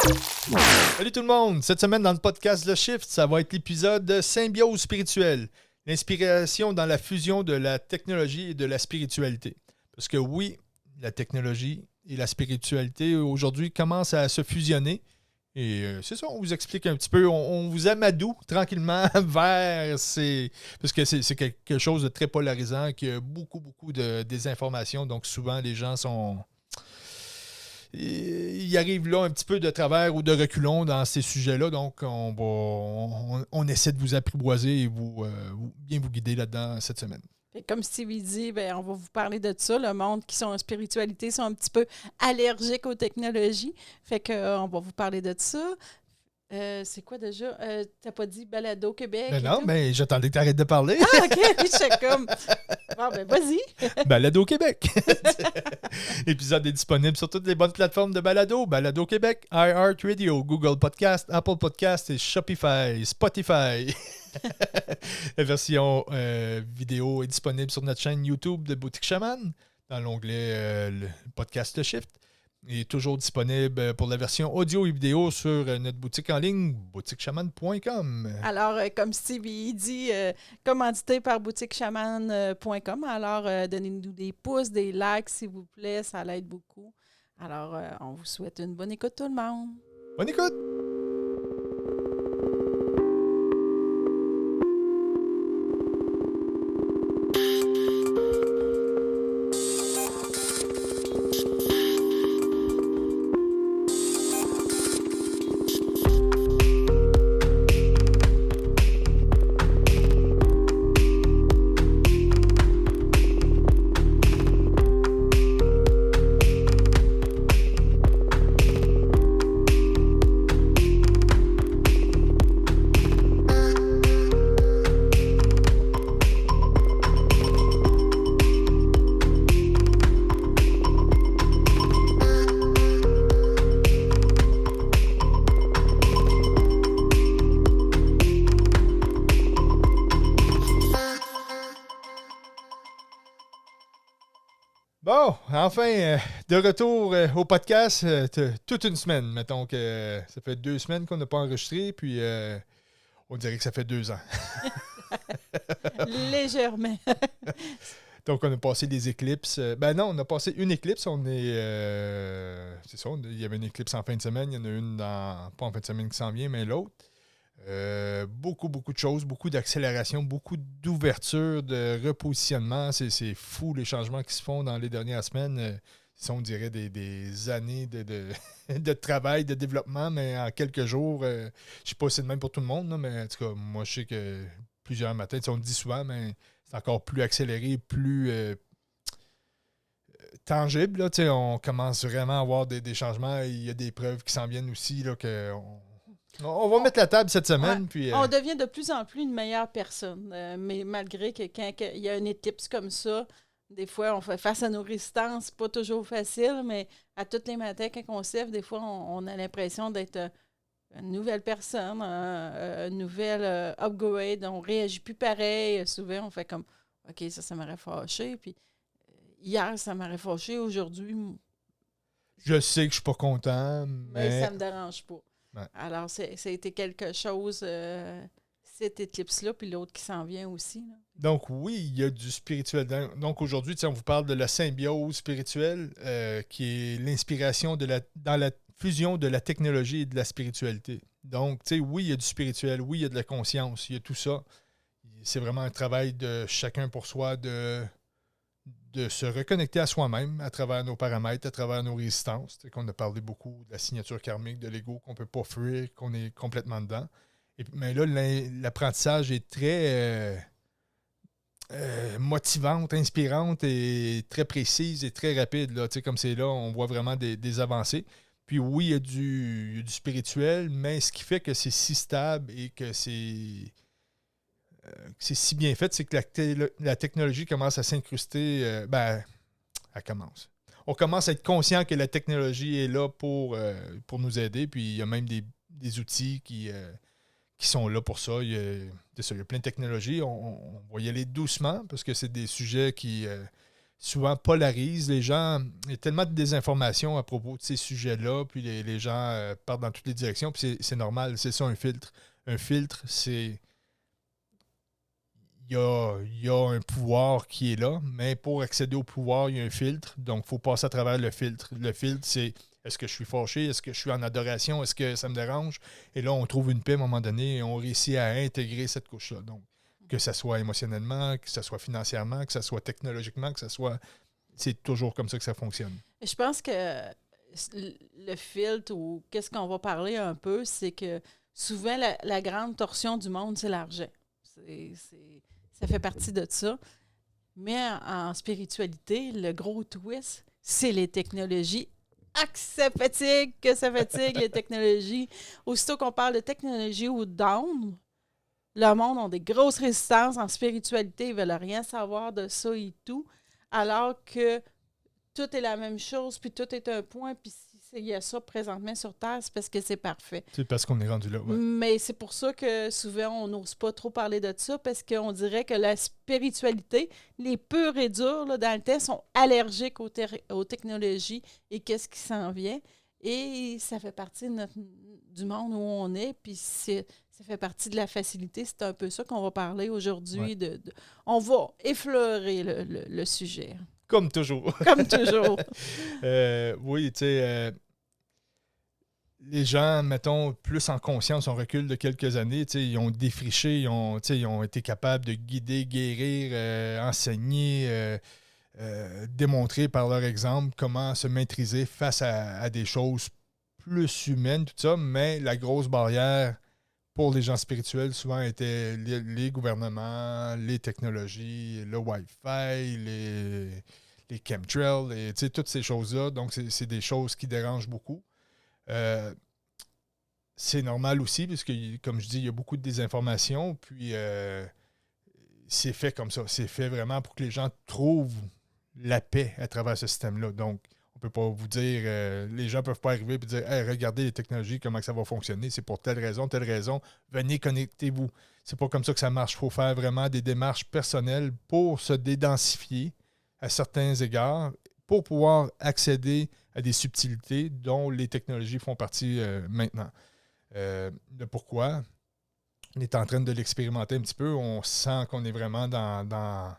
Salut tout le monde! Cette semaine dans le podcast Le Shift, ça va être l'épisode Symbiose spirituelle. L'inspiration dans la fusion de la technologie et de la spiritualité. Parce que oui, la technologie et la spiritualité aujourd'hui commencent à se fusionner. Et c'est ça, on vous explique un petit peu, on vous amadoue tranquillement vers ces... Parce que c'est quelque chose de très polarisant, qui a beaucoup de désinformation. Donc souvent, les gens sont... Il arrive là un petit peu de travers ou de reculons dans ces sujets-là. Donc, on essaie de vous apprivoiser et bien vous guider là-dedans cette semaine. Et comme Stevie dit, on va vous parler de ça. Le monde qui sont en spiritualité sont un petit peu allergiques aux technologies. Fait qu'on va vous parler de ça. C'est quoi déjà? T'as pas dit Balado Québec? Ben non, mais j'attendais que tu arrêtes de parler. Ah, OK. Je sais comme... Bon, vas-y. Balado Québec. L'épisode est disponible sur toutes les bonnes plateformes de Balado. Balado Québec, iHeartRadio, Google Podcast, Apple Podcast et Shopify, Spotify. La version vidéo est disponible sur notre chaîne YouTube de Boutique Chaman, dans l'onglet le podcast Le Shift. Il est toujours disponible pour la version audio et vidéo sur notre boutique en ligne, boutiquechaman.com. Alors, comme Stevie dit, commandité par boutiquechaman.com. Alors, donnez-nous des pouces, des likes, s'il vous plaît. Ça l'aide beaucoup. Alors, on vous souhaite une bonne écoute, tout le monde. Bonne écoute! Bon, enfin, de retour au podcast, toute une semaine. Mettons que ça fait 2 semaines qu'on n'a pas enregistré, puis on dirait que ça fait 2 ans. Légèrement. Donc, on a passé des éclipses. Ben non, on a passé une éclipse. On est... c'est ça, il y avait une éclipse en fin de semaine. Il y en a une pas en fin de semaine qui s'en vient, mais l'autre. Beaucoup de choses, beaucoup d'accélération, beaucoup d'ouverture, de repositionnement. C'est fou les changements qui se font dans les dernières semaines. On dirait des années de travail, de développement, mais en quelques jours, je ne sais pas si c'est le même pour tout le monde, là, mais en tout cas, moi je sais que plusieurs matins, on le dit souvent, mais c'est encore plus accéléré, plus tangible. Là, on commence vraiment à avoir des changements. Il y a des preuves qui s'en viennent aussi là, on va mettre la table cette semaine. Ouais. Puis, on devient de plus en plus une meilleure personne. Mais malgré que quand il y a une éclipse comme ça, des fois, on fait face à nos résistances. C'est pas toujours facile, mais à tous les matins, quand on se lève, des fois, on a l'impression d'être une nouvelle personne, une nouvelle upgrade. On réagit plus pareil. Souvent, on fait comme « OK, ça m'aurait fâché. » Puis hier, ça m'aurait fâché. Aujourd'hui, je sais que je suis pas content, mais ça me dérange pas. Ouais. Alors, ça a été quelque chose, cette éclipse-là, puis l'autre qui s'en vient aussi. Là. Donc, oui, il y a du spirituel. Donc, aujourd'hui, on vous parle de la symbiose spirituelle, qui est l'inspiration dans la fusion de la technologie et de la spiritualité. Donc, oui, il y a du spirituel, oui, il y a de la conscience, il y a tout ça. C'est vraiment un travail de chacun pour soi de se reconnecter à soi-même à travers nos paramètres, à travers nos résistances. Qu'on a parlé beaucoup de la signature karmique, de l'ego, qu'on ne peut pas fuir, qu'on est complètement dedans. Mais là, l'apprentissage est très motivante, inspirante et très précise et très rapide. Là. Comme c'est là, on voit vraiment des avancées. Puis oui, il y a du spirituel, mais ce qui fait que c'est si stable et que c'est si bien fait, c'est que la technologie commence à s'incruster. Elle commence. On commence à être conscient que la technologie est là pour nous aider. Puis il y a même des outils qui sont là pour ça. Il y a plein de technologies. On va y aller doucement parce que c'est des sujets qui souvent polarise. Les gens, il y a tellement de désinformation à propos de ces sujets-là, puis les gens partent dans toutes les directions, puis c'est normal, c'est ça un filtre. Un filtre, c'est... Il y a un pouvoir qui est là, mais pour accéder au pouvoir, il y a un filtre, donc il faut passer à travers le filtre. Le filtre, c'est est-ce que je suis fâché, est-ce que je suis en adoration, est-ce que ça me dérange? Et là, on trouve une paix à un moment donné et on réussit à intégrer cette couche-là. Donc, que ce soit émotionnellement, que ce soit financièrement, que ce soit technologiquement, que ce soit... C'est toujours comme ça que ça fonctionne. Je pense que le filtre ou qu'est-ce qu'on va parler un peu, c'est que souvent, la grande torsion du monde, c'est l'argent. Ça fait partie de ça. Mais en spiritualité, le gros twist, c'est les technologies. Ah, que ça fatigue, les technologies. Aussitôt qu'on parle de technologie ou d'âme, le monde a des grosses résistances en spiritualité. Ils ne veulent rien savoir de ça et tout. Alors que tout est la même chose, puis tout est un point, puis s'il y a ça présentement sur Terre, c'est parce que c'est parfait. C'est parce qu'on est rendu là, ouais. Mais c'est pour ça que souvent, on n'ose pas trop parler de ça, parce qu'on dirait que la spiritualité, les purs et durs, là, dans le temps, sont allergiques aux technologies et qu'est-ce qui s'en vient. Et ça fait partie du monde où on est, puis ça fait partie de la facilité. C'est un peu ça qu'on va parler aujourd'hui. Ouais. On va effleurer le sujet. Comme toujours. Comme toujours. Oui, tu sais, les gens, mettons, plus en conscience, on recule de quelques années, tu sais, ils ont défriché, ils ont été capables de guider, guérir, enseigner, démontrer par leur exemple comment se maîtriser face à des choses plus humaines, tout ça, mais la grosse barrière pour les gens spirituels, souvent, étaient les gouvernements, les technologies, le Wi-Fi, les chemtrails, toutes ces choses-là. Donc, c'est des choses qui dérangent beaucoup. C'est normal aussi, parce que, comme je dis, il y a beaucoup de désinformation, puis c'est fait comme ça. C'est fait vraiment pour que les gens trouvent la paix à travers ce système-là. Donc, on ne peut pas vous dire, les gens ne peuvent pas arriver et dire hey, regardez les technologies, comment ça va fonctionner, c'est pour telle raison, venez, connectez-vous. C'est pas comme ça que ça marche. Il faut faire vraiment des démarches personnelles pour se dédensifier à certains égards, pour pouvoir accéder à des subtilités dont les technologies font partie maintenant. Le pourquoi, on est en train de l'expérimenter un petit peu. On sent qu'on est vraiment dans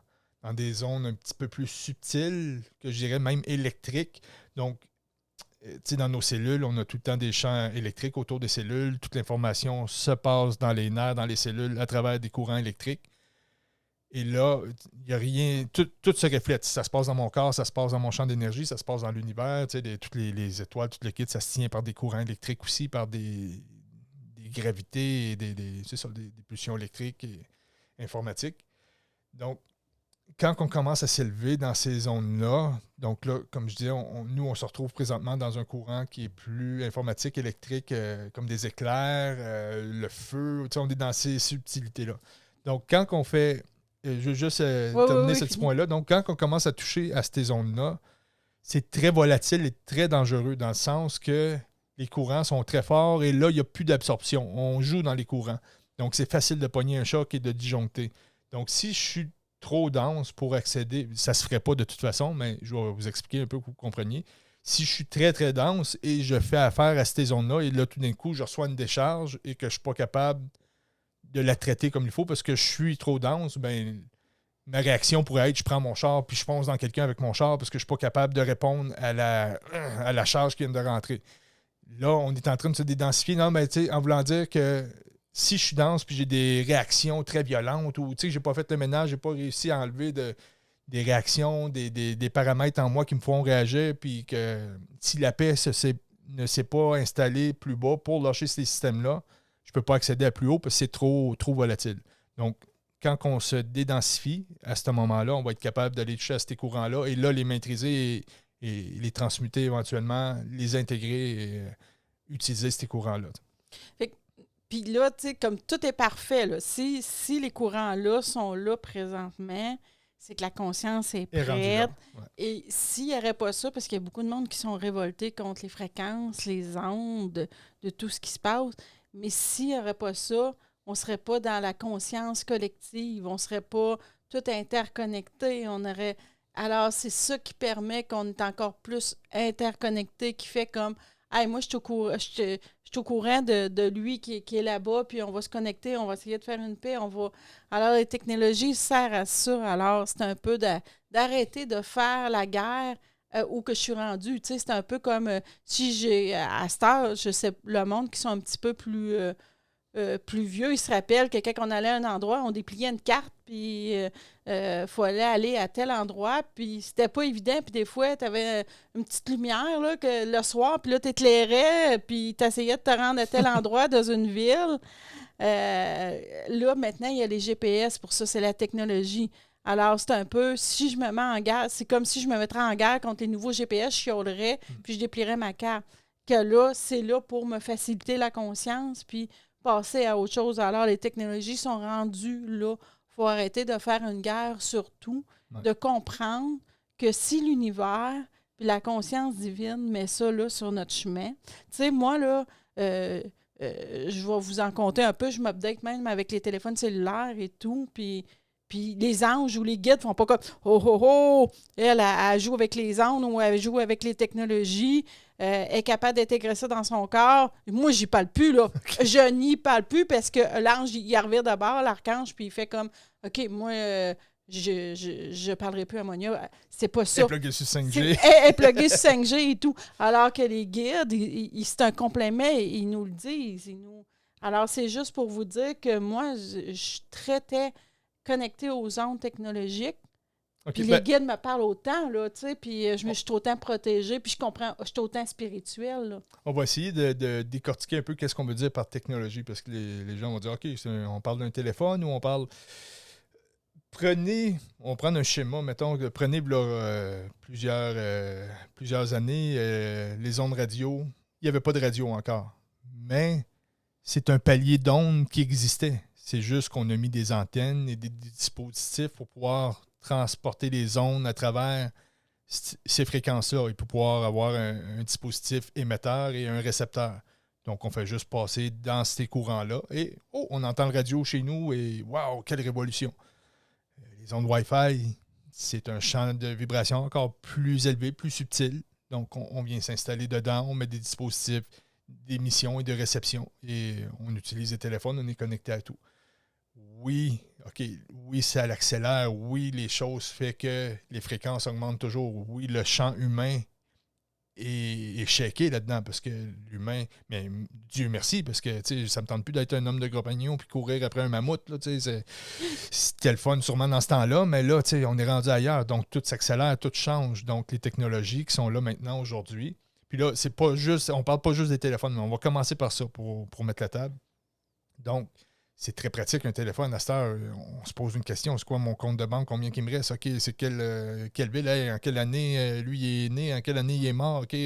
des zones un petit peu plus subtiles, que je dirais même électriques. Donc, dans nos cellules, on a tout le temps des champs électriques autour des cellules. Toute l'information se passe dans les nerfs, dans les cellules, à travers des courants électriques. Et là, il n'y a rien. Tout se reflète. Ça se passe dans mon corps, ça se passe dans mon champ d'énergie, ça se passe dans l'univers. Toutes les étoiles, tout le kit, ça se tient par des courants électriques aussi, par des gravités, et des pulsions électriques et informatiques. Donc, quand on commence à s'élever dans ces zones-là, donc là, comme je disais, nous, on se retrouve présentement dans un courant qui est plus informatique, électrique, comme des éclairs, le feu, on est dans ces subtilités-là. Donc, quand on fait... Je veux juste terminer ce petit point-là. Donc, quand on commence à toucher à ces zones-là, c'est très volatile et très dangereux dans le sens que les courants sont très forts et là, il n'y a plus d'absorption. On joue dans les courants. Donc, c'est facile de pogner un choc et de disjoncter. Donc, si je suis trop dense pour accéder, ça ne se ferait pas de toute façon, mais je vais vous expliquer un peu pour que vous compreniez. Si je suis très, très dense et je fais affaire à ces zones-là et là, tout d'un coup, je reçois une décharge et que je ne suis pas capable de la traiter comme il faut parce que je suis trop dense, ben ma réaction pourrait être je prends mon char puis je fonce dans quelqu'un avec mon char parce que je ne suis pas capable de répondre à la charge qui vient de rentrer. Là, on est en train de se dédensifier. Non, mais tu sais, en voulant dire que si je suis dense puis j'ai des réactions très violentes ou tu sais, j'ai pas fait le ménage, j'ai pas réussi à enlever des réactions, des paramètres en moi qui me font réagir, puis que si la paix ne s'est pas installée plus bas pour lâcher ces systèmes-là, je ne peux pas accéder à plus haut parce que c'est trop volatile. Donc, quand on se dédensifie, à ce moment-là, on va être capable d'aller toucher à ces courants-là et là, les maîtriser et les transmuter éventuellement, les intégrer et utiliser ces courants-là. Puis là, tu sais, comme tout est parfait, là, si les courants-là sont là présentement, c'est que la conscience est prête. Ouais. Et s'il n'y aurait pas ça, parce qu'il y a beaucoup de monde qui sont révoltés contre les fréquences, les ondes, de tout ce qui se passe, mais s'il n'y aurait pas ça, on ne serait pas dans la conscience collective, on ne serait pas tout interconnecté, on aurait Alors, c'est ça qui permet qu'on est encore plus interconnecté, qui fait comme, hey, moi, je suis au courant de lui qui est là-bas, puis on va se connecter, on va essayer de faire une paix, on va... Alors, les technologies servent à ça. Alors, c'est un peu d'arrêter de faire la guerre où que je suis rendue. Tu sais, c'est un peu comme si j'ai, à cette heure, je sais, le monde qui sont un petit peu plus vieux, ils se rappellent que quand on allait à un endroit, on dépliait une carte, puis fallait aller à tel endroit, puis c'était pas évident, puis des fois, tu avais une petite lumière là, que le soir, puis là, tu éclairais, puis tu essayais de te rendre à tel endroit dans une ville. Là, maintenant, il y a les GPS pour ça, c'est la technologie. Alors, c'est un peu, si je me mets en guerre, c'est comme si je me mettrais en guerre contre les nouveaux GPS, je chialerais, puis je déplierais ma carte. Que là, c'est là pour me faciliter la conscience, puis passer à autre chose. Alors, les technologies sont rendues là. Il faut arrêter de faire une guerre sur tout, Ouais. de comprendre que si l'univers puis la conscience divine met ça là sur notre chemin. Tu sais, moi, là, je vais vous en conter un peu. Je m'update même avec les téléphones cellulaires et tout. Puis les anges ou les guides font pas comme oh oh oh. Elle joue avec les ondes ou elle joue avec les technologies. Est capable d'intégrer ça dans son corps. Moi, j'y parle plus, là. Je n'y parle plus parce que l'ange, il revient d'abord, l'archange, puis il fait comme OK, moi, je parlerai plus à Monia. C'est pas ça. Elle est pluguée sur 5G. Elle est pluguée sur 5G et tout. Alors que les guides, c'est un complément, ils nous le disent. Alors, c'est juste pour vous dire que moi, je suis très connectée aux ondes technologiques. Okay, puis les guides me parlent autant, là, tu sais, puis je suis autant protégée, puis je comprends, je suis autant spirituelle, là. On va essayer de décortiquer un peu qu'est-ce qu'on veut dire par technologie, parce que les gens vont dire, OK, on parle d'un téléphone ou on parle... On prend un schéma, mettons, prenez plusieurs années, les ondes radio, il n'y avait pas de radio encore, mais c'est un palier d'ondes qui existait. C'est juste qu'on a mis des antennes et des dispositifs pour pouvoir transporter les ondes à travers ces fréquences-là et pour pouvoir avoir un dispositif émetteur et un récepteur. Donc, on fait juste passer dans ces courants-là et on entend le radio chez nous et waouh, quelle révolution! Les ondes Wi-Fi, c'est un champ de vibration encore plus élevé, plus subtil. Donc, on vient s'installer dedans, on met des dispositifs d'émission et de réception et on utilise les téléphones, on est connecté à tout. Oui, OK, oui, ça l'accélère. Oui, les choses font que les fréquences augmentent toujours. Oui, le champ humain est shaké là-dedans parce que l'humain, mais Dieu merci, parce que ça me tente plus d'être un homme de gros pagnon puis courir après un mammouth. Là, c'était le fun sûrement dans ce temps-là, mais là, on est rendu ailleurs. Donc, tout s'accélère, tout change. Donc, les technologies qui sont là maintenant aujourd'hui. Puis là, c'est pas juste, on parle pas juste des téléphones, mais on va commencer par ça pour mettre la table. Donc, c'est très pratique, un téléphone. À cette heure, on se pose une question. C'est quoi mon compte de banque? Combien qu'il me reste? OK, c'est quelle ville? Hey, en quelle année lui il est né? En quelle année il est mort? OK,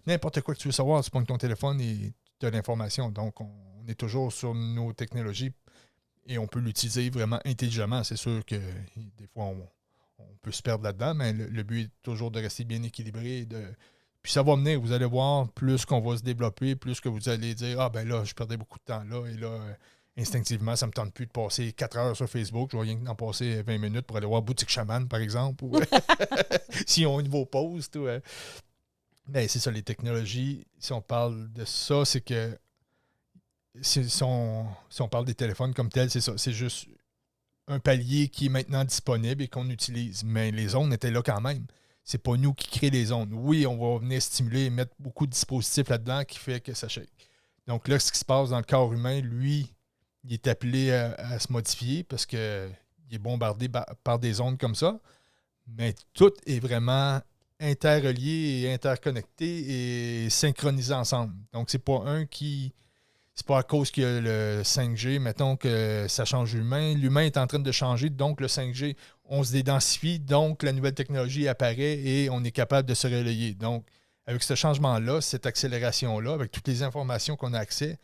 n'importe quoi que tu veux savoir, tu prends ton téléphone et tu as l'information. Donc, on est toujours sur nos technologies et on peut l'utiliser vraiment intelligemment. C'est sûr que des fois, on peut se perdre là-dedans, mais le but est toujours de rester bien équilibré. Puis ça va venir, vous allez voir, plus qu'on va se développer, plus que vous allez dire « Ah, ben là, je perdais beaucoup de temps là, et là... instinctivement, ça ne me tente plus de passer 4 heures sur Facebook. Je vais rien qu'en passer 20 minutes pour aller voir Boutique Chaman, par exemple. Ou si on a une nouveau post. Mais c'est ça, les technologies. Si on parle de ça, c'est que si on parle des téléphones comme tels, c'est ça. C'est juste un palier qui est maintenant disponible et qu'on utilise. Mais les ondes étaient là quand même. C'est pas nous qui créons les ondes. Oui, on va venir stimuler et mettre beaucoup de dispositifs là-dedans qui fait que ça shake. Donc là, ce qui se passe dans le corps humain, lui, il est appelé à se modifier parce qu'il est bombardé par des ondes comme ça. Mais tout est vraiment interrelié et interconnecté et synchronisé ensemble. Donc, c'est pas à cause qu'il y a le 5G, mettons que ça change l'humain. L'humain est en train de changer, donc le 5G, on se dédensifie, donc la nouvelle technologie apparaît et on est capable de se relayer. Donc, avec ce changement-là, cette accélération-là, avec toutes les informations qu'on a accès,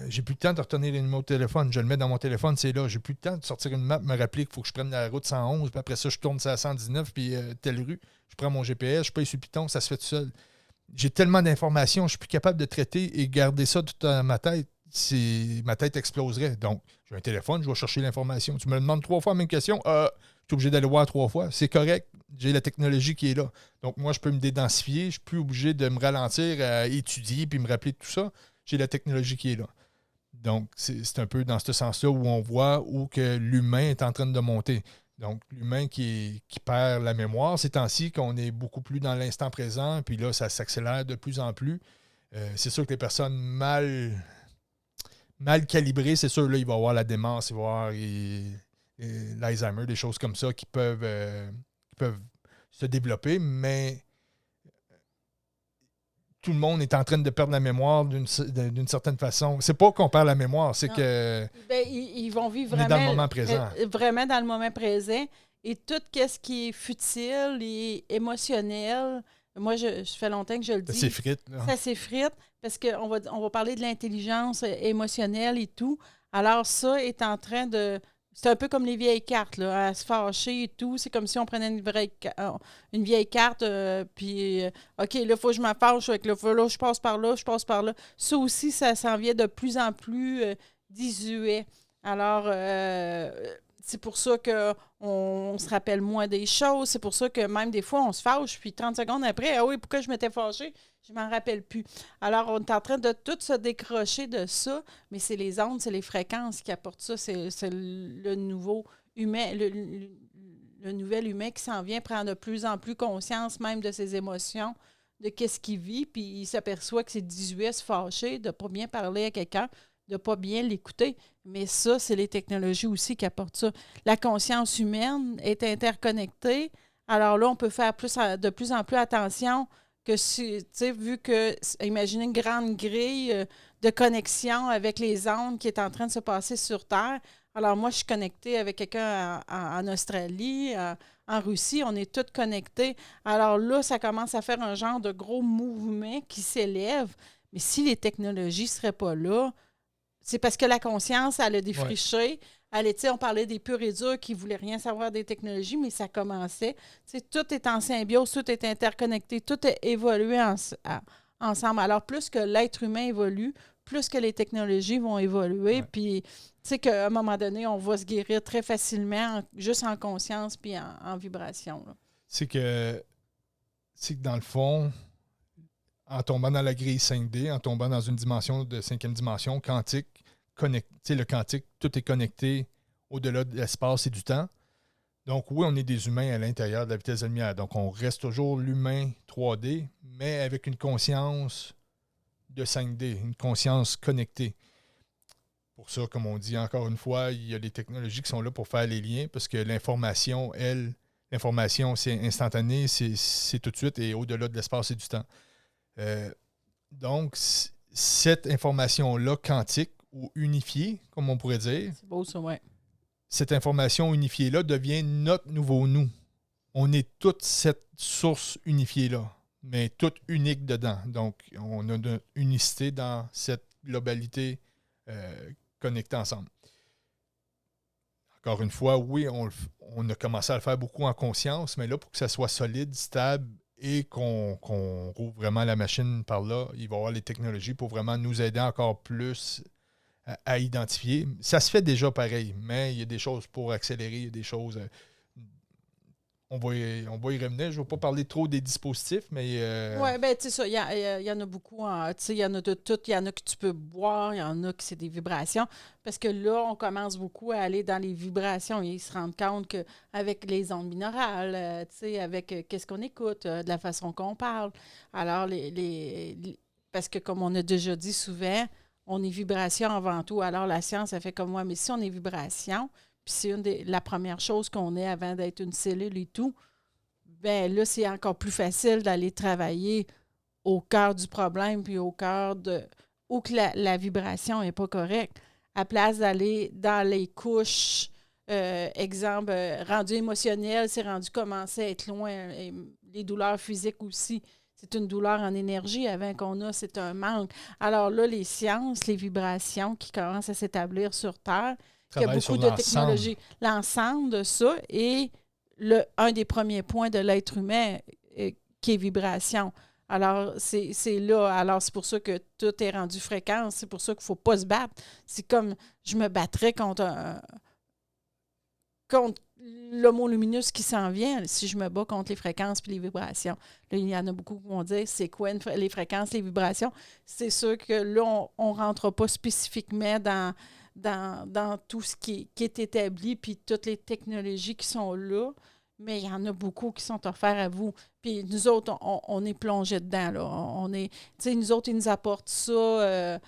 j'ai plus le temps de retenir les numéros de téléphone. Je le mets dans mon téléphone, c'est là. J'ai plus le temps de sortir une map, me rappeler qu'il faut que je prenne la route 111, puis après ça, je tourne ça à 119, puis telle rue. Je prends mon GPS, je paye sur le piton, ça se fait tout seul. J'ai tellement d'informations, je suis plus capable de traiter et garder ça tout dans ma tête. ma tête exploserait. Donc, j'ai un téléphone, je vais chercher l'information. Tu me demandes 3 fois la même question, je suis obligé d'aller voir 3 fois. C'est correct, j'ai la technologie qui est là. Donc, moi, je peux me dédensifier, je ne suis plus obligé de me ralentir à étudier puis me rappeler de tout ça. J'ai la technologie qui est là. Donc, c'est un peu dans ce sens-là où on voit où que l'humain est en train de monter. Donc, l'humain qui perd la mémoire, ces temps-ci, qu'on est beaucoup plus dans l'instant présent, puis là, ça s'accélère de plus en plus. C'est sûr que les personnes mal calibrées, c'est sûr, là, il va y avoir la démence, il va y avoir l'Alzheimer, des choses comme ça qui peuvent se développer, mais tout le monde est en train de perdre la mémoire d'une certaine façon. C'est pas qu'on perd la mémoire, c'est que ils vont vivre on est dans le moment présent. Vraiment dans le moment présent. Et tout ce qui est futile et émotionnel, moi, je fais longtemps que je le dis. Ça s'effrite. Là. Ça s'effrite parce qu'on va parler de l'intelligence émotionnelle et tout. Alors, ça est en train de... C'est un peu comme les vieilles cartes, là, à se fâcher et tout. C'est comme si on prenait une vieille carte, puis, OK, là, il faut que je me fâche. Là, je passe par là, je passe par là. Ça aussi, ça s'en vient de plus en plus désuet. Alors, c'est pour ça qu'on se rappelle moins des choses. C'est pour ça que même des fois, on se fâche, puis 30 secondes après, ah oui, pourquoi je m'étais fâchée? Je ne m'en rappelle plus. Alors, on est en train de tout se décrocher de ça, mais c'est les ondes, c'est les fréquences qui apportent ça. C'est le nouveau humain, le nouvel humain qui s'en vient prendre de plus en plus conscience même de ses émotions, de qu'est-ce qu'il vit, puis il s'aperçoit que c'est désuet, se fâcher, de ne pas bien parler à quelqu'un, de ne pas bien l'écouter. Mais ça, c'est les technologies aussi qui apportent ça. La conscience humaine est interconnectée. Alors là, on peut faire de plus en plus attention que si, tu sais, vu que, imaginez une grande grille de connexion avec les ondes qui est en train de se passer sur Terre. Alors moi, je suis connectée avec quelqu'un en Australie, en Russie, on est tous connectés. Alors là, ça commence à faire un genre de gros mouvement qui s'élève. Mais si les technologies ne seraient pas là, c'est parce que la conscience, elle a défriché. Ouais. On parlait des purs et durs qui ne voulaient rien savoir des technologies, mais ça commençait. T'sais, tout est en symbiose, tout est interconnecté, tout est évolué ensemble. Alors, plus que l'être humain évolue, plus que les technologies vont évoluer. Ouais. Puis, tu sais qu'à un moment donné, on va se guérir très facilement, juste en conscience puis en vibration. Là. C'est que dans le fond, en tombant dans la grille 5D, en tombant dans une dimension de 5e dimension, quantique, le quantique, tout est connecté au-delà de l'espace et du temps. Donc oui, on est des humains à l'intérieur de la vitesse de la lumière. Donc on reste toujours l'humain 3D, mais avec une conscience de 5D, une conscience connectée. Pour ça, comme on dit encore une fois, il y a des technologies qui sont là pour faire les liens, parce que l'information, c'est instantané, c'est tout de suite et au-delà de l'espace et du temps. Donc, cette information-là, quantique ou unifiée, comme on pourrait dire, c'est beau ça, ouais. Cette information unifiée-là devient notre nouveau nous. On est toute cette source unifiée-là, mais toute unique dedans. Donc, on a une unicité dans cette globalité connectée ensemble. Encore une fois, oui, on a commencé à le faire beaucoup en conscience, mais là, pour que ça soit solide, stable, et qu'on rouvre vraiment la machine par là, il va y avoir les technologies pour vraiment nous aider encore plus à identifier. Ça se fait déjà pareil, mais il y a des choses pour accélérer, il y a des choses... On va y revenir. Je ne vais pas parler trop des dispositifs, mais... Oui, bien, tu sais ça, il y en a beaucoup. Tu sais, il y en a de tout. Il y en a que tu peux boire, il y en a que c'est des vibrations. Parce que là, on commence beaucoup à aller dans les vibrations. Ils se rendent compte qu'avec les ondes binaurales, tu sais, avec qu'est-ce qu'on écoute, de la façon qu'on parle. Alors, parce que comme on a déjà dit souvent, on est vibration avant tout. Alors, la science, elle fait comme moi. Mais si on est vibration... Puis c'est la première chose qu'on est avant d'être une cellule et tout, bien là, c'est encore plus facile d'aller travailler au cœur du problème, puis au cœur de... où que la vibration n'est pas correcte. À place d'aller dans les couches, exemple, rendu émotionnel, c'est rendu commencer à être loin. Et les douleurs physiques aussi. C'est une douleur en énergie avant qu'on a, c'est un manque. Alors là, les sciences, les vibrations qui commencent à s'établir sur Terre, il y a beaucoup de technologies. L'ensemble de ça est un des premiers points de l'être humain qui est vibration. Alors, c'est là. Alors, c'est pour ça que tout est rendu fréquence. C'est pour ça qu'il ne faut pas se battre. C'est comme je me battrais contre l'homolumineux qui s'en vient, si je me bats contre les fréquences et les vibrations. Là, il y en a beaucoup qui vont dire, c'est quoi les fréquences, les vibrations? C'est sûr que là, on ne rentre pas spécifiquement dans tout ce qui est établi, puis toutes les technologies qui sont là, mais il y en a beaucoup qui sont offerts à vous. Puis nous autres, on est plongés dedans. Là. On est, tu sais, nous autres, ils nous apportent ça.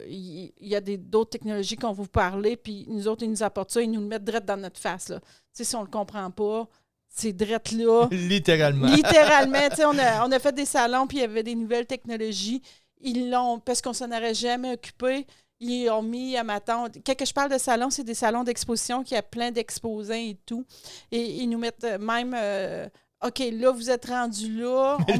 Il y a d'autres technologies qu'on va vous parler, puis nous autres, ils nous apportent ça, ils nous le mettent direct dans notre face. Là. Si on ne le comprend pas, c'est direct là. Littéralement. Littéralement. On a fait des salons, puis il y avait des nouvelles technologies. Ils l'ont, parce qu'on ne s'en aurait jamais occupé, ils ont mis à ma tante. Quand je parle de salons, c'est des salons d'exposition qui a plein d'exposants et tout. Et ils nous mettent même... OK, là, vous êtes rendu là. On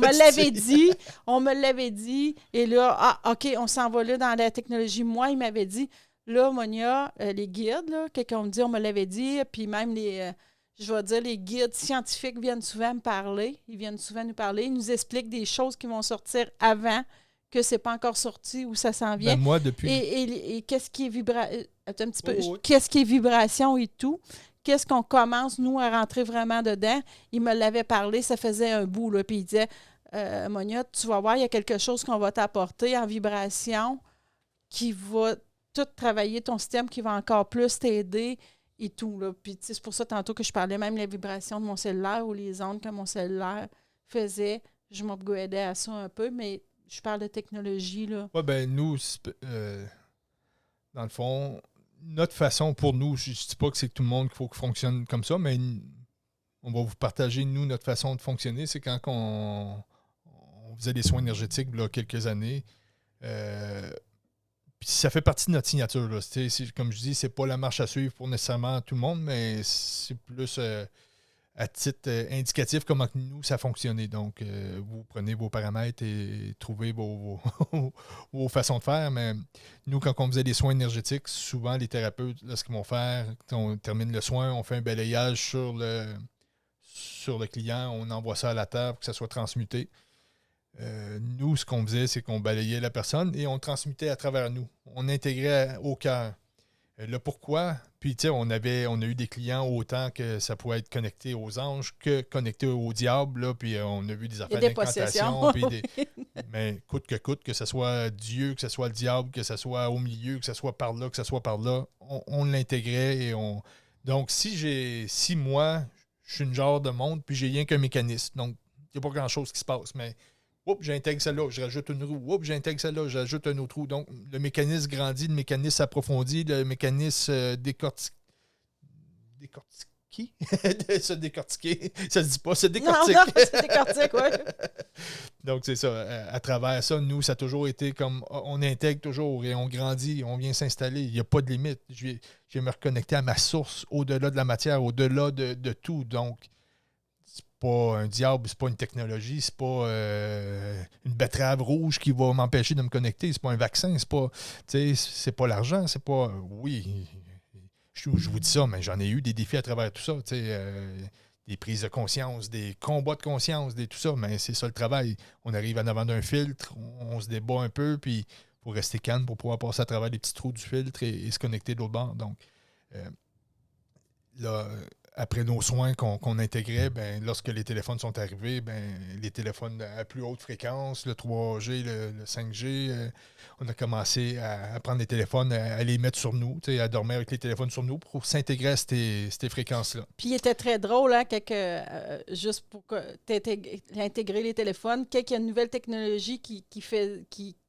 me l'avait dit. Et là, OK, on s'en va là dans la technologie. Moi, il m'avait dit, là, Monia, les guides, là, quelqu'un me dit, on me l'avait dit. Puis même je vais dire, les guides scientifiques viennent souvent me parler. Ils viennent souvent nous parler. Ils nous expliquent des choses qui vont sortir avant que c'est pas encore sorti ou ça s'en vient. Ben moi, depuis... Et qu'est-ce qui est Attends un petit peu. Oh, oui. Qu'est-ce qui est vibration et tout? Qu'est-ce qu'on commence, nous, à rentrer vraiment dedans? Il me l'avait parlé, ça faisait un bout, là, puis il disait, Monia, tu vas voir, il y a quelque chose qu'on va t'apporter en vibration qui va tout travailler ton système, qui va encore plus t'aider et tout, là. Puis c'est pour ça, tantôt, que je parlais même des vibrations de mon cellulaire ou les ondes que mon cellulaire faisait. Je m'upgradais à ça un peu, mais je parle de technologie, là. Oui, ben nous, dans le fond, notre façon pour nous, je ne dis pas que c'est tout le monde qu'il faut que fonctionne comme ça, mais on va vous partager, nous, notre façon de fonctionner. C'est quand on faisait des soins énergétiques il y a quelques années. Puis ça fait partie de notre signature. Là. Comme je dis, c'est pas la marche à suivre pour nécessairement tout le monde, mais c'est plus à titre indicatif comment nous, ça fonctionnait. Donc, vous prenez vos paramètres et trouvez vos façons de faire. Mais nous, quand on faisait des soins énergétiques, souvent, les thérapeutes, là, ce qu'ils vont faire, quand on termine le soin, on fait un balayage sur le client, on envoie ça à la terre pour que ça soit transmuté. Nous, ce qu'on faisait, c'est qu'on balayait la personne et on transmutait à travers nous. On intégrait au cœur. Le pourquoi, puis tu sais, on a eu des clients autant que ça pouvait être connecté aux anges que connecté au diable, là, puis on a vu des affaires d'incantation. Mais coûte, que ce soit Dieu, que ce soit le diable, que ce soit au milieu, que ce soit par là, que ce soit par là, on l'intégrait et on... Donc, si moi, je suis une genre de monde, puis j'ai rien qu'un mécanisme, donc il n'y a pas grand-chose qui se passe, mais j'intègre celle-là, je rajoute une roue. J'intègre celle-là, j'ajoute un autre roue. Donc, le mécanisme grandit, le mécanisme s'approfondit, le mécanisme décortique. Se décortiquer. Ça se dit pas, se décortique. Non, se décortique, oui. Donc, c'est ça. À travers ça, nous, ça a toujours été comme on intègre toujours et on grandit, on vient s'installer. Il n'y a pas de limite. Je vais me reconnecter à ma source, au-delà de la matière, au-delà de tout. Donc, c'est pas un diable, c'est pas une technologie, c'est pas une betterave rouge qui va m'empêcher de me connecter, c'est pas un vaccin, c'est pas l'argent, c'est pas... Oui, je vous dis ça, mais j'en ai eu des défis à travers tout ça, des prises de conscience, des combats de conscience, tout ça, mais c'est ça le travail. On arrive en avant d'un filtre, on se débat un peu, puis il faut rester calme pour pouvoir passer à travers les petits trous du filtre et se connecter de l'autre bord. Donc, là... Après nos soins qu'on intégrait, ben, lorsque les téléphones sont arrivés, ben, les téléphones à plus haute fréquence, le 3G, le 5G, on a commencé à prendre les téléphones, à les mettre sur nous, à dormir avec les téléphones sur nous pour s'intégrer à ces fréquences-là. Puis il était très drôle, hein, juste pour intégrer les téléphones, quand il y a une nouvelle technologie qui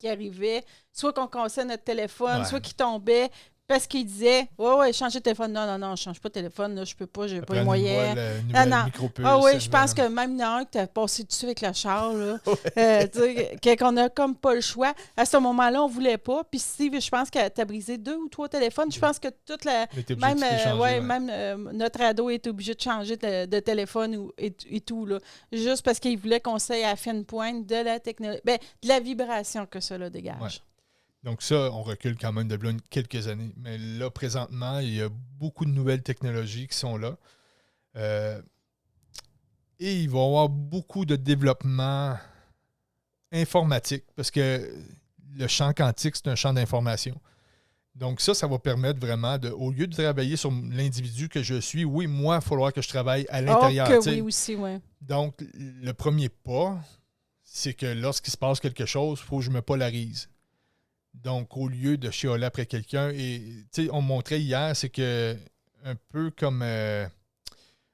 arrivait, soit qu'on cassait notre téléphone, soit qui tombait. Parce qu'il disait, ouais, changer de téléphone. Non, je ne change pas de téléphone. Là, je peux pas, j'ai pas les moyens. Nouvelle micropuce. Ah oui, je pense que même il y en a un qui t'a passé dessus avec le char. Là. Qu'on n'a comme pas le choix. À ce moment-là, on ne voulait pas. Puis Steve, je pense que tu as brisé 2 ou 3 téléphones. Je pense que toute la. Même notre ado est obligé de changer de téléphone et tout. Là. Juste parce qu'il voulait qu'on s'aille à la fine pointe de la technologie. Ben, de la vibration que cela dégage. Ouais. Donc ça, on recule quand même de là quelques années. Mais là, présentement, il y a beaucoup de nouvelles technologies qui sont là. Et il va y avoir beaucoup de développement informatique parce que le champ quantique, c'est un champ d'information. Donc ça va permettre vraiment au lieu de travailler sur l'individu que je suis, oui, moi, il va falloir que je travaille à l'intérieur. Que oui aussi, oui. Donc, le premier pas, c'est que lorsqu'il se passe quelque chose, il faut que je me polarise. Donc, au lieu de chialer après quelqu'un, et on montrait hier, c'est que un peu comme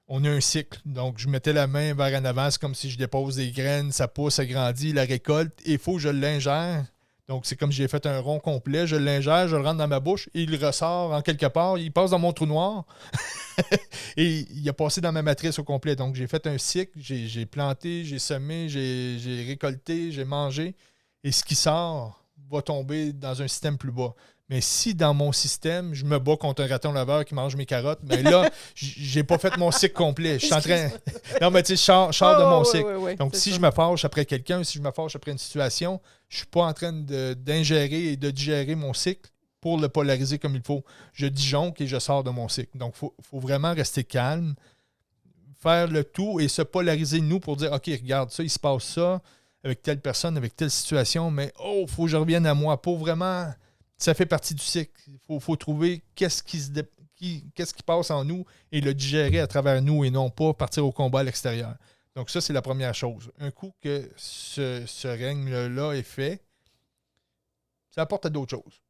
on a un cycle. Donc, je mettais la main vers en avant, c'est comme si je dépose des graines, ça pousse, ça grandit, la récolte, et il faut que je l'ingère. Donc, c'est comme si j'ai fait un rond complet, je l'ingère, je le rentre dans ma bouche, et il ressort en quelque part, il passe dans mon trou noir, et il a passé dans ma matrice au complet. Donc, j'ai fait un cycle, j'ai planté, j'ai semé, j'ai récolté, j'ai mangé, et ce qui sort va tomber dans un système plus bas. Mais si dans mon système, je me bats contre un raton laveur qui mange mes carottes, mais là, j'ai pas fait mon cycle complet. Je suis en train. Non, mais tu sais, je sors de mon cycle. Oui, donc, si je me fâche après quelqu'un, si je me fâche après une situation, je suis pas en train d'ingérer et de digérer mon cycle pour le polariser comme il faut. Je disjoncle et je sors de mon cycle. Donc, il faut vraiment rester calme, faire le tout et se polariser, nous, pour dire OK, regarde ça, il se passe ça avec telle personne, avec telle situation, mais il faut que je revienne à moi pour vraiment. Ça fait partie du cycle. Il faut trouver qu'est-ce qui passe en nous et le digérer à travers nous et non pas partir au combat à l'extérieur. Donc ça, c'est la première chose. Un coup que ce règne-là est fait, ça apporte à d'autres choses.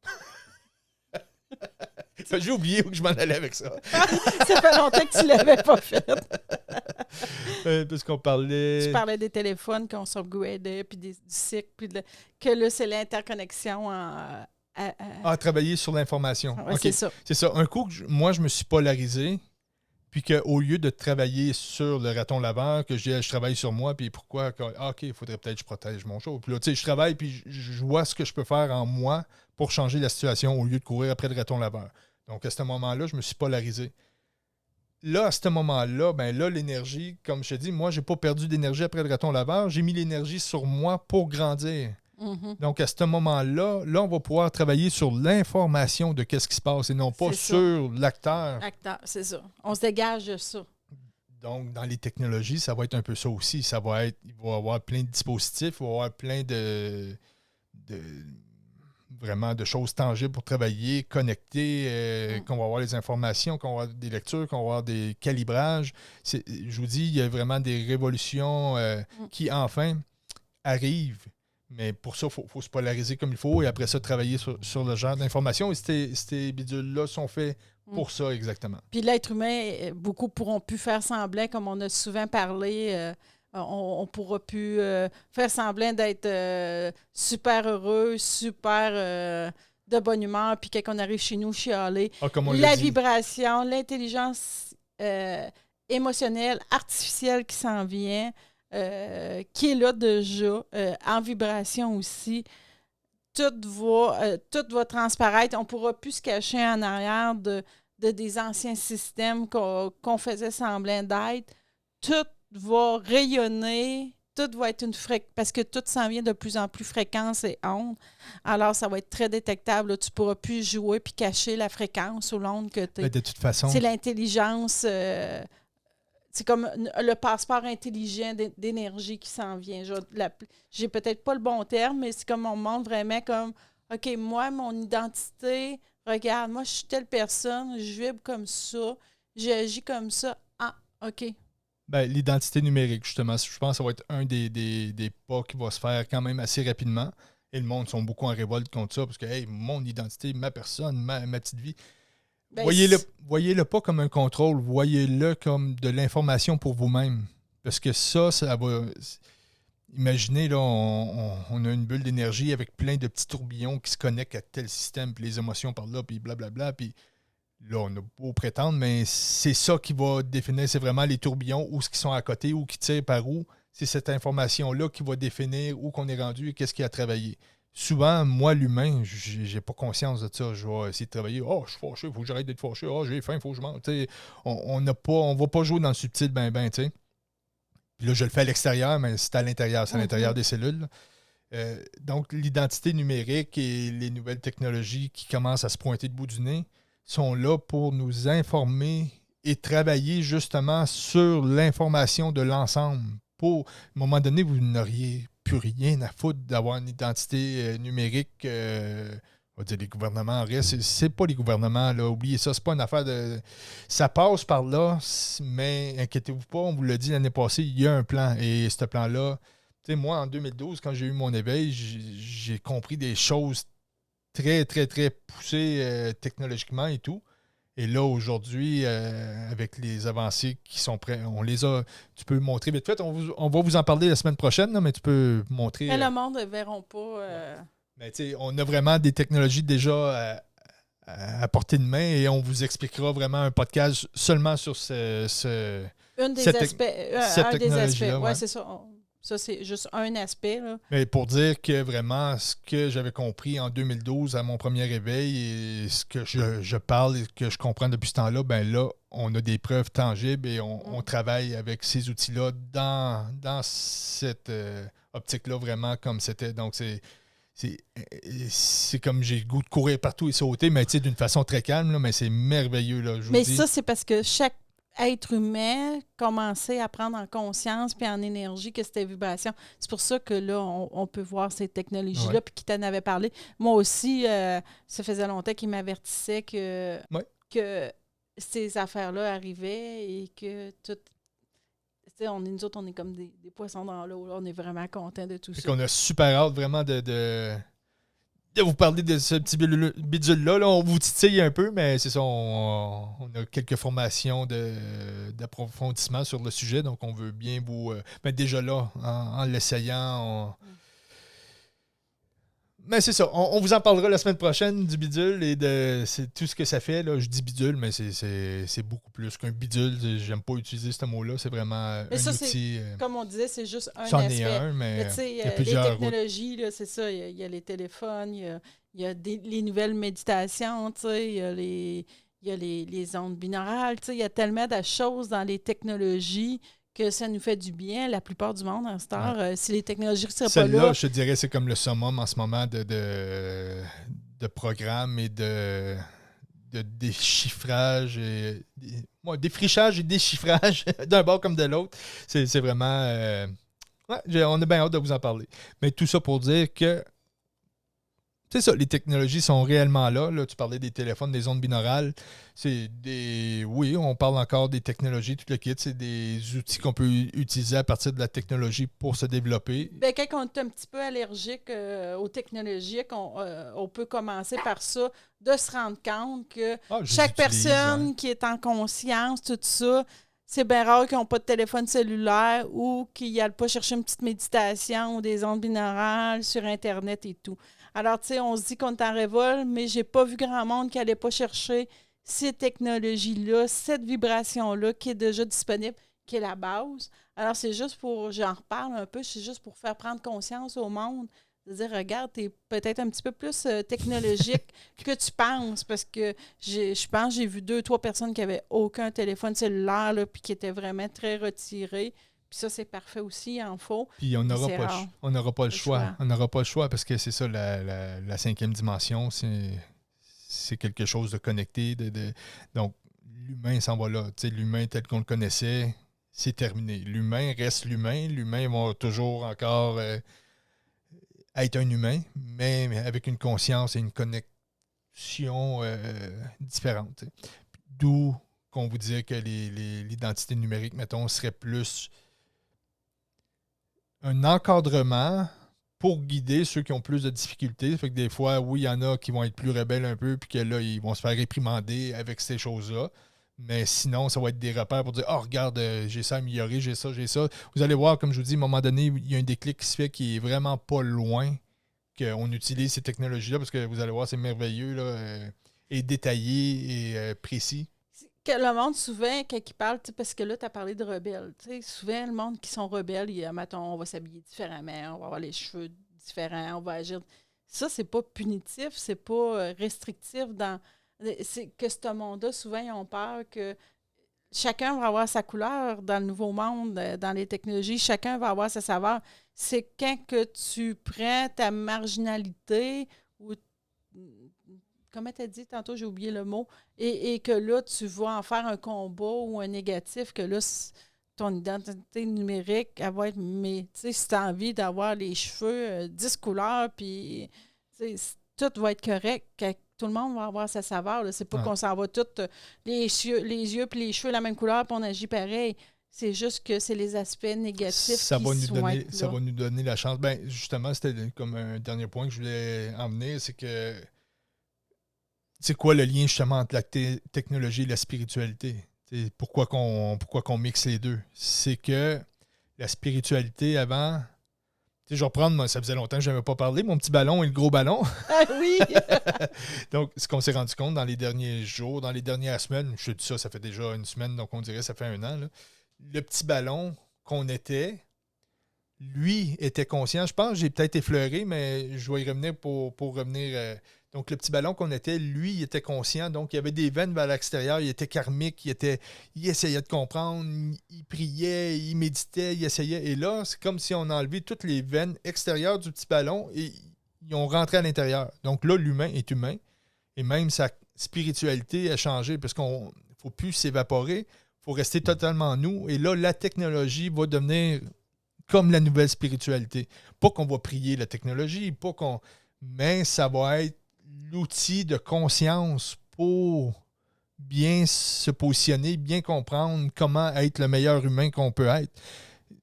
J'ai oublié où je m'en allais avec ça. Ça fait longtemps que tu ne l'avais pas fait. Parce qu'on parlait... Tu parlais des téléphones qu'on s'upgradait, puis du cycle, puis que là, c'est l'interconnexion travailler sur l'information. Ouais, okay. C'est ça. Un coup, moi, je me suis polarisé, puis qu'au lieu de travailler sur le raton laveur, que je travaille sur moi, puis pourquoi? OK, il faudrait peut-être que je protège mon show. Puis là, tu sais, je travaille, puis je vois ce que je peux faire en moi pour changer la situation au lieu de courir après le raton laveur. Donc, à ce moment-là, je me suis polarisé. Là, à ce moment-là, là, l'énergie, comme je te dis, moi, je n'ai pas perdu d'énergie après le raton laveur. J'ai mis l'énergie sur moi pour grandir. Mm-hmm. Donc, à ce moment-là, on va pouvoir travailler sur l'information de qu'est-ce qui se passe et non pas sur l'acteur. L'acteur, c'est ça. On se dégage de ça. Donc, dans les technologies, ça va être un peu ça aussi. Il va y avoir plein de dispositifs, il va y avoir plein vraiment de choses tangibles pour travailler, connecter, qu'on va avoir les informations, qu'on va avoir des lectures, qu'on va avoir des calibrages. Je vous dis, il y a vraiment des révolutions qui, enfin, arrivent. Mais pour ça, il faut se polariser comme il faut et après ça, travailler sur le genre d'informations. Et ces bidules-là sont faits pour ça exactement. Puis l'être humain, beaucoup pourront plus faire semblant, comme on a souvent parlé, on pourra plus faire semblant d'être super heureux, super de bonne humeur, puis quand on arrive chez nous, chialer. La vibration, l'intelligence émotionnelle, artificielle qui s'en vient. Qui est là déjà, en vibration aussi. Tout va transparaître. On ne pourra plus se cacher en arrière de des anciens systèmes qu'on faisait semblant d'être. Tout va rayonner. Tout va être une fréquence, parce que tout s'en vient de plus en plus fréquence et ondes. Alors, ça va être très détectable. Là. Tu ne pourras plus jouer puis cacher la fréquence ou l'onde que tu es. De toute façon. C'est l'intelligence... c'est comme le passeport intelligent d'énergie qui s'en vient. J'ai peut-être pas le bon terme, mais c'est comme on montre vraiment comme, OK, moi, mon identité, regarde, moi, je suis telle personne, je vibre comme ça, j'agis comme ça. Ah, OK. L'identité numérique, justement, je pense que ça va être un des pas qui va se faire quand même assez rapidement. Et le monde sont beaucoup en révolte contre ça, parce que, hey, mon identité, ma personne, ma petite vie... Voyez-le pas comme un contrôle, voyez-le comme de l'information pour vous-même. Parce que ça va... Imaginez, là, on a une bulle d'énergie avec plein de petits tourbillons qui se connectent à tel système, puis les émotions par là, puis blablabla, puis là, on a beau prétendre, mais c'est ça qui va définir, c'est vraiment les tourbillons, où ce qui sont à côté, ou qui tirent par où. C'est cette information-là qui va définir où qu'on est rendu et qu'est-ce qui a travaillé. Souvent, moi, l'humain, j'ai pas conscience de ça. Je vais essayer de travailler. Oh, je suis fâché, il faut que j'arrête d'être fâché. Oh, j'ai faim, il faut que je mange. On va pas jouer dans le subtil, tu sais. Puis là, je le fais à l'extérieur, mais c'est à l'intérieur. C'est à l'intérieur des cellules. Donc, l'identité numérique et les nouvelles technologies qui commencent à se pointer de bout du nez sont là pour nous informer et travailler justement sur l'information de l'ensemble. Pour, à un moment donné, vous n'auriez plus rien à foutre d'avoir une identité numérique. On va dire les gouvernements en restent. C'est pas les gouvernements, là. Oubliez ça, c'est pas une affaire de. Ça passe par là, mais inquiétez-vous pas, on vous l'a dit l'année passée, il y a un plan. Et ce plan-là, tu sais, moi, en 2012, quand j'ai eu mon éveil, j'ai compris des choses très, très, très poussées technologiquement et tout. Et là, aujourd'hui, avec les avancées qui sont prêtes, on les a. Tu peux montrer vite fait. On va vous en parler la semaine prochaine, là, mais tu peux montrer. Mais le monde ne verront pas. Mais tu sais, on a vraiment des technologies déjà à portée de main et on vous expliquera vraiment un podcast seulement sur Un des cette aspects. cette Un des aspects. technologie-là. Oui, Ouais. c'est ça. Ça, c'est juste un aspect. Là. Mais pour dire que vraiment, ce que j'avais compris en 2012 à mon premier réveil et ce que je parle et que je comprends depuis ce temps-là, ben là, on a des preuves tangibles et on travaille avec ces outils-là dans cette optique-là vraiment comme c'était. Donc, c'est comme j'ai le goût de courir partout et sauter, mais d'une façon très calme, là, mais c'est merveilleux. Là, je Mais vous dis. ça, c'est parce que chaque être humain commençait à prendre en conscience puis en énergie que c'était vibration. C'est pour ça que là, on peut voir ces technologies-là, Ouais. puis qui t'en avait parlé. Moi aussi, ça faisait longtemps qu'il m'avertissait que ces affaires-là arrivaient et que tout. Nous autres, on est comme des poissons dans l'eau. Là. On est vraiment contents de tout ça. On a super hâte vraiment de vous parler de ce petit bidule-là. Là, on vous titille un peu, mais c'est ça, on a quelques formations d'approfondissement sur le sujet, donc on veut bien vous mettre déjà là, en l'essayant. Mais c'est ça, on vous en parlera la semaine prochaine du bidule et de c'est tout ce que ça fait. Là. Je dis bidule, mais c'est beaucoup plus qu'un bidule. J'aime pas utiliser ce mot-là, c'est vraiment Mais un ça, outil. comme on disait, c'est juste un C'en aspect. est un, mais tu sais, il y a les plusieurs technologies, là, c'est ça. Il y a les téléphones, il y a les nouvelles méditations, tu sais, il y a les ondes binaurales. Tu sais, il y a tellement de choses dans les technologies que ça nous fait du bien. La plupart du monde, en ce temps, si les technologies ne seraient pas Celle-là, là... je te dirais, c'est comme le summum en ce moment de programmes et de déchiffrage, défrichage et déchiffrage d'un bord comme de l'autre. C'est vraiment... on a bien hâte de vous en parler. Mais tout ça pour dire que c'est ça, les technologies sont réellement là. Là, tu parlais des téléphones, des ondes binaurales. Oui, on parle encore des technologies, tout le kit. C'est des outils qu'on peut utiliser à partir de la technologie pour se développer. Ben, quand on est un petit peu allergique aux technologies, on peut commencer par ça, de se rendre compte que chaque personne qui est en conscience, tout ça, c'est bien rare qu'ils n'ont pas de téléphone cellulaire ou qu'ils n'aillent pas chercher une petite méditation ou des ondes binaurales sur Internet et tout. Alors, tu sais, on se dit qu'on est en révolte, mais j'ai pas vu grand monde qui n'allait pas chercher ces technologies-là, cette vibration-là qui est déjà disponible, qui est la base. Alors, c'est juste pour, j'en reparle un peu, c'est juste pour faire prendre conscience au monde, de dire, regarde, tu es peut-être un petit peu plus technologique que tu penses, parce que je pense que j'ai vu 2-3 personnes qui n'avaient aucun téléphone cellulaire, là, puis qui étaient vraiment très retirées. Puis ça, c'est parfait aussi, il en faut. Puis on n'aura pas le choix. On n'aura pas le choix parce que c'est ça, la cinquième dimension, c'est quelque chose de connecté. Donc, l'humain s'en va là. Tu sais, l'humain tel qu'on le connaissait, c'est terminé. L'humain reste l'humain. L'humain va toujours encore être un humain, mais avec une conscience et une connexion différente. T'sais. D'où qu'on vous disait que l'identité numérique, mettons, serait plus un encadrement pour guider ceux qui ont plus de difficultés. Fait que des fois, oui, il y en a qui vont être plus rebelles un peu, puis que là, ils vont se faire réprimander avec ces choses-là. Mais sinon, ça va être des repères pour dire « Oh, regarde, j'ai ça amélioré, j'ai ça, j'ai ça. » Vous allez voir, comme je vous dis, à un moment donné, il y a un déclic qui se fait qui est vraiment pas loin qu'on utilise ces technologies-là, parce que vous allez voir, c'est merveilleux, là, et détaillé et précis. Que le monde, souvent, quand il parle, parce que là, tu as parlé de rebelles. Souvent, le monde qui sont rebelles, mettons, on va s'habiller différemment, on va avoir les cheveux différents, on va agir. Ça, c'est pas punitif, c'est pas restrictif. C'est que ce monde-là, souvent, ils ont peur que chacun va avoir sa couleur dans le nouveau monde, dans les technologies, chacun va avoir sa saveur. C'est quand que tu prends ta marginalité ou comment tu as dit tantôt, j'ai oublié le mot, et que là, tu vas en faire un combat ou un négatif, que là, ton identité numérique, elle va être, mais tu sais, si tu as envie d'avoir les cheveux 10 couleurs, puis tout va être correct, que tout le monde va avoir sa saveur. Là. C'est pas qu'on s'en va tous les yeux puis les cheveux la même couleur, puis on agit pareil. C'est juste que c'est les aspects négatifs ça va nous donner la chance. Ben, justement, c'était comme un dernier point que je voulais en venir, c'est que c'est quoi le lien justement entre la technologie et la spiritualité? Pourquoi qu'on mixe les deux? C'est que la spiritualité avant, je vais reprendre, moi, ça faisait longtemps que je n'avais pas parlé, mon petit ballon et le gros ballon. Ah oui! Donc, ce qu'on s'est rendu compte dans les derniers jours, dans les dernières semaines, je te dis ça fait déjà une semaine, donc on dirait que ça fait un an, là, le petit ballon qu'on était, lui était conscient. Je pense que j'ai peut-être effleuré, mais je vais y revenir pour revenir. Donc, le petit ballon qu'on était, lui, il était conscient. Donc, il y avait des veines vers l'extérieur. Il était karmique. Il essayait de comprendre. Il priait, il méditait, il essayait. Et là, c'est comme si on enlevait toutes les veines extérieures du petit ballon et ils ont rentré à l'intérieur. Donc là, l'humain est humain. Et même sa spiritualité a changé parce qu'on ne faut plus s'évaporer. Il faut rester totalement nous. Et là, la technologie va devenir comme la nouvelle spiritualité. Pas qu'on va prier la technologie, mais ça va être l'outil de conscience pour bien se positionner, bien comprendre comment être le meilleur humain qu'on peut être.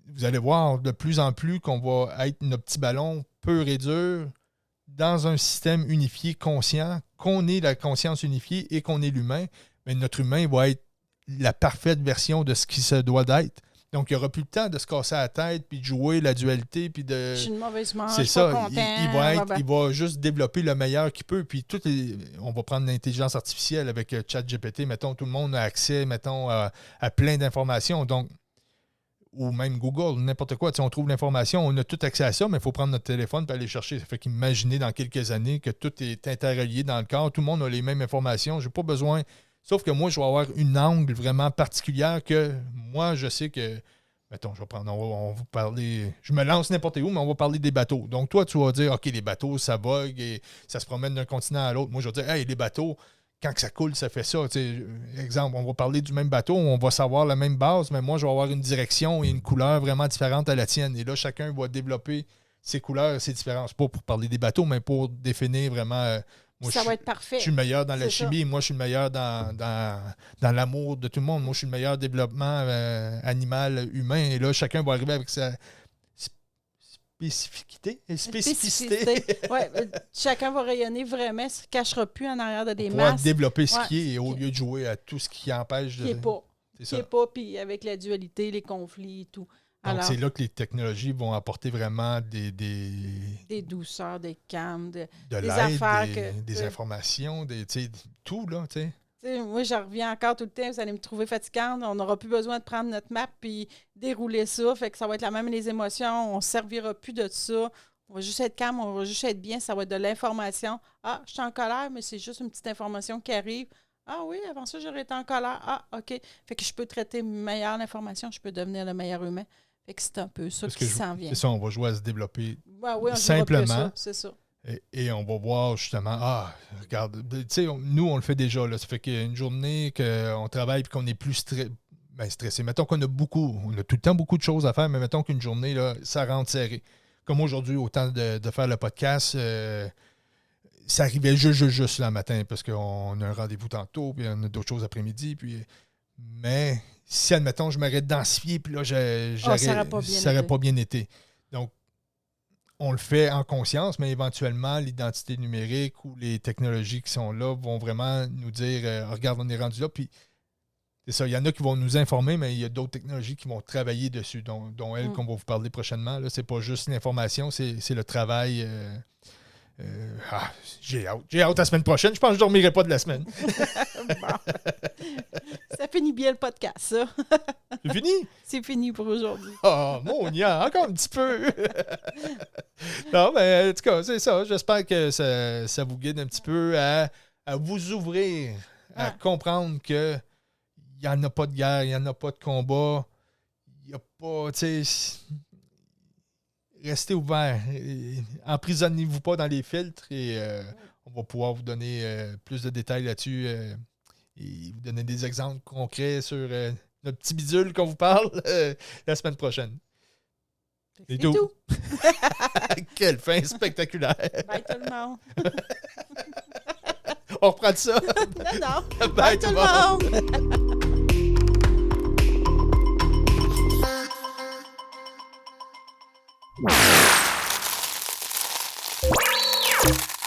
Vous allez voir de plus en plus qu'on va être notre petit ballon pur et dur dans un système unifié, conscient, qu'on est la conscience unifiée et qu'on est l'humain, mais notre humain va être la parfaite version de ce qui se doit d'être. Donc, il n'y aura plus le temps de se casser la tête, puis de jouer la dualité, puis de... Je suis une mauvaise manche, c'est ça, pas content. il va juste développer le meilleur qu'il peut, puis on va prendre l'intelligence artificielle avec ChatGPT, mettons, tout le monde a accès, mettons, à plein d'informations, donc, ou même Google, n'importe quoi, on trouve l'information, on a tout accès à ça, mais il faut prendre notre téléphone et aller chercher. Ça fait qu'imaginer dans quelques années que tout est interrelié dans le corps, tout le monde a les mêmes informations, j'ai pas besoin... Sauf que moi, je vais avoir une angle vraiment particulière que moi, je sais que, mettons, on va parler, je me lance n'importe où, mais on va parler des bateaux. Donc, toi, tu vas dire, OK, les bateaux, ça vogue et ça se promène d'un continent à l'autre. Moi, je vais dire, hey, les bateaux, quand que ça coule, ça fait ça. Exemple, on va parler du même bateau, on va savoir la même base, mais moi, je vais avoir une direction et une couleur vraiment différente à la tienne. Et là, chacun va développer ses couleurs, ses différences. Pas pour parler des bateaux, mais pour définir vraiment... moi, ça va être parfait. Je suis le meilleur dans la chimie. Ça. Moi, je suis le meilleur dans l'amour de tout le monde. Moi, je suis le meilleur développement animal, humain. Et là, chacun va arriver avec sa spécificité. Oui, chacun va rayonner vraiment. Il ne se cachera plus en arrière de des masques. Pour développer ce qui est et au lieu de jouer à tout ce qui empêche de... Qui n'est pas. Qui n'est pas, puis avec la dualité, les conflits et tout. Donc, c'est là que les technologies vont apporter vraiment des douceurs, des calmes, des affaires. Des informations, tout, là, tu sais. Moi, je reviens encore tout le temps, vous allez me trouver fatigante. On n'aura plus besoin de prendre notre map puis dérouler ça. Fait que ça va être la même les émotions. On ne servira plus de ça. On va juste être calme, on va juste être bien. Ça va être de l'information. Ah, je suis en colère, mais c'est juste une petite information qui arrive. Ah oui, avant ça, j'aurais été en colère. Ah, OK. Fait que je peux traiter meilleure l'information, je peux devenir le meilleur humain. Fait que c'est un peu ça qui s'en vient. C'est ça, on va jouer à se développer on simplement. C'est ça. Et on va voir justement, regarde, tu sais, nous, on le fait déjà. Là, ça fait qu'une journée qu'on travaille et qu'on est plus stressé. Mettons qu'on a on a tout le temps beaucoup de choses à faire, mais mettons qu'une journée, là, ça rentre serré. Comme aujourd'hui, au temps de faire le podcast, ça arrivait juste le matin parce qu'on a un rendez-vous tantôt, puis on a d'autres choses après-midi. Mais si, admettons, je m'aurais densifié, puis là, ça n'aurait pas bien été. Donc, on le fait en conscience, mais éventuellement, l'identité numérique ou les technologies qui sont là vont vraiment nous dire regarde, on est rendu là. Puis, c'est ça, il y en a qui vont nous informer, mais il y a d'autres technologies qui vont travailler dessus, dont elles qu'on va vous parler prochainement. Ce n'est pas juste l'information, c'est le travail. J'ai hâte. J'ai hâte la semaine prochaine. Je pense que je ne dormirai pas de la semaine. Ça finit bien le podcast, ça. C'est fini? C'est fini pour aujourd'hui. Oh, mon Dieu, encore un petit peu. Non, mais en tout cas, c'est ça. J'espère que ça vous guide un petit peu à vous ouvrir, à comprendre qu'il n'y en a pas de guerre, il n'y en a pas de combat. Il n'y a pas, tu sais... Restez ouverts. Emprisonnez-vous pas dans les filtres et on va pouvoir vous donner plus de détails là-dessus et vous donner des exemples concrets sur notre petit bidule qu'on vous parle la semaine prochaine. C'est tout. Quelle fin spectaculaire! Bye tout le monde. On reprend de ça. Non. Bye tout le monde.